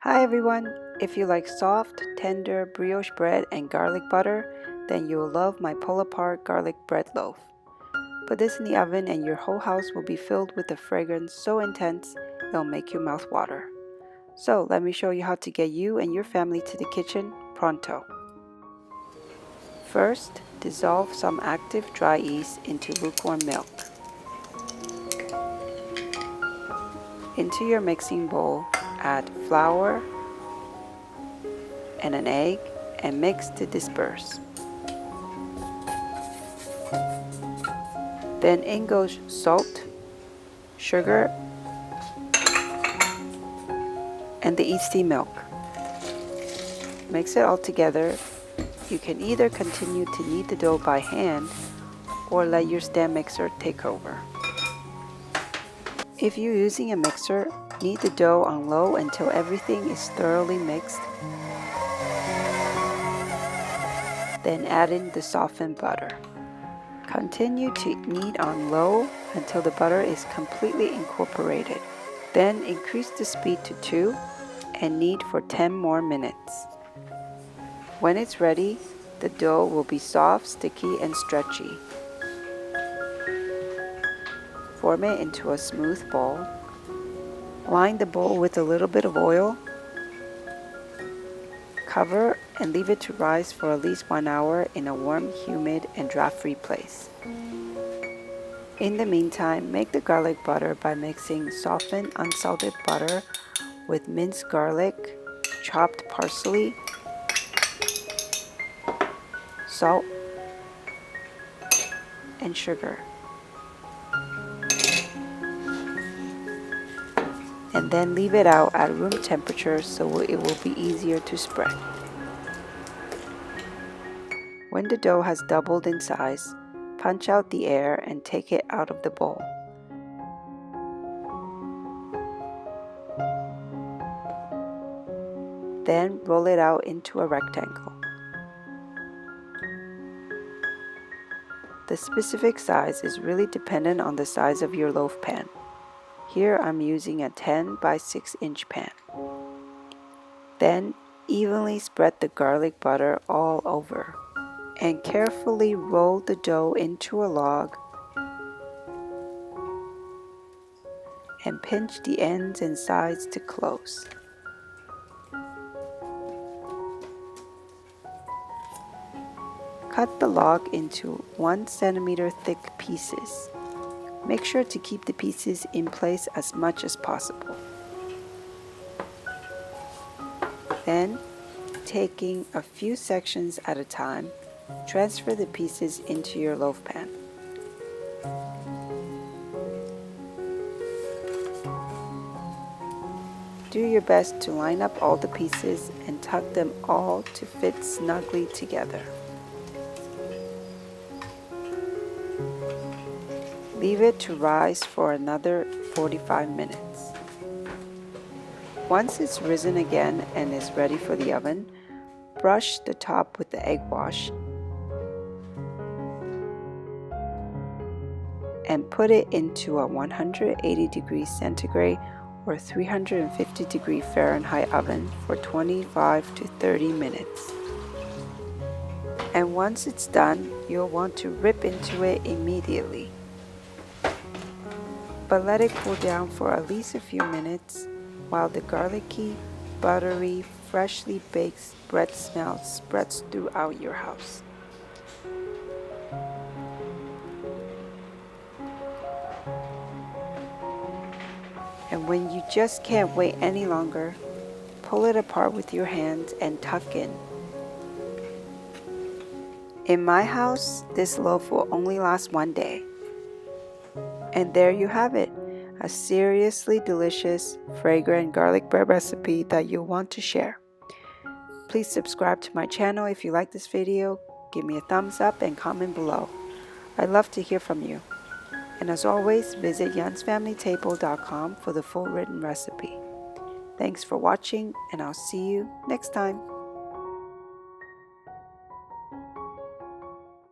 Hi everyone! If you like soft, tender brioche bread and garlic butter, then you will love my pull-apart garlic bread loaf. Put this in the oven and your whole house will be filled with a fragrance so intense it'll make your mouth water. So let me show you how to get you and your family to the kitchen pronto. First, dissolve some active dry yeast into lukewarm milk. Into your mixing bowl, add flour and an egg and mix to disperse. Then in goes salt, sugar, and the yeasty milk. Mix it all together. You can either continue to knead the dough by hand or let your stand mixer take over. If you're using a mixer, knead the dough on low until everything is thoroughly mixed. Then add in the softened butter. Continue to knead on low until the butter is completely incorporated. Then increase the speed to 2 and knead for 10 more minutes. When it's ready, the dough will be soft, sticky, and stretchy. Form it into a smooth ball. Line the bowl with a little bit of oil. Cover and leave it to rise for at least 1 hour in a warm, humid, and draft-free place. In the meantime, make the garlic butter by mixing softened unsalted butter with minced garlic, chopped parsley, salt, and sugar. And then leave it out at room temperature so it will be easier to spread. When the dough has doubled in size, punch out the air and take it out of the bowl. Then roll it out into a rectangle. The specific size is really dependent on the size of your loaf pan. Here I'm using a 10 by 6 inch pan. Then evenly spread the garlic butter all over and carefully roll the dough into a log and pinch the ends and sides to close. Cut the log into 1 centimeter thick pieces. Make sure to keep the pieces in place as much as possible. Then, taking a few sections at a time, transfer the pieces into your loaf pan. Do your best to line up all the pieces and tuck them all to fit snugly together. Leave it to rise for another 45 minutes. Once it's risen again and is ready for the oven, brush the top with the egg wash and put it into a 180 degrees centigrade or 350 degree Fahrenheit oven for 25 to 30 minutes. And once it's done, you'll want to rip into it immediately. But let it cool down for at least a few minutes while the garlicky, buttery, freshly baked bread smell spreads throughout your house. And when you just can't wait any longer, pull it apart with your hands and tuck in. In my house, this loaf will only last 1 day. And there you have it, a seriously delicious, fragrant garlic bread recipe that you'll want to share. Please subscribe to my channel if you like this video, give me a thumbs up and comment below. I'd love to hear from you. And as always, visit yansfamilytable.com for the full written recipe. Thanks for watching, and I'll see you next time.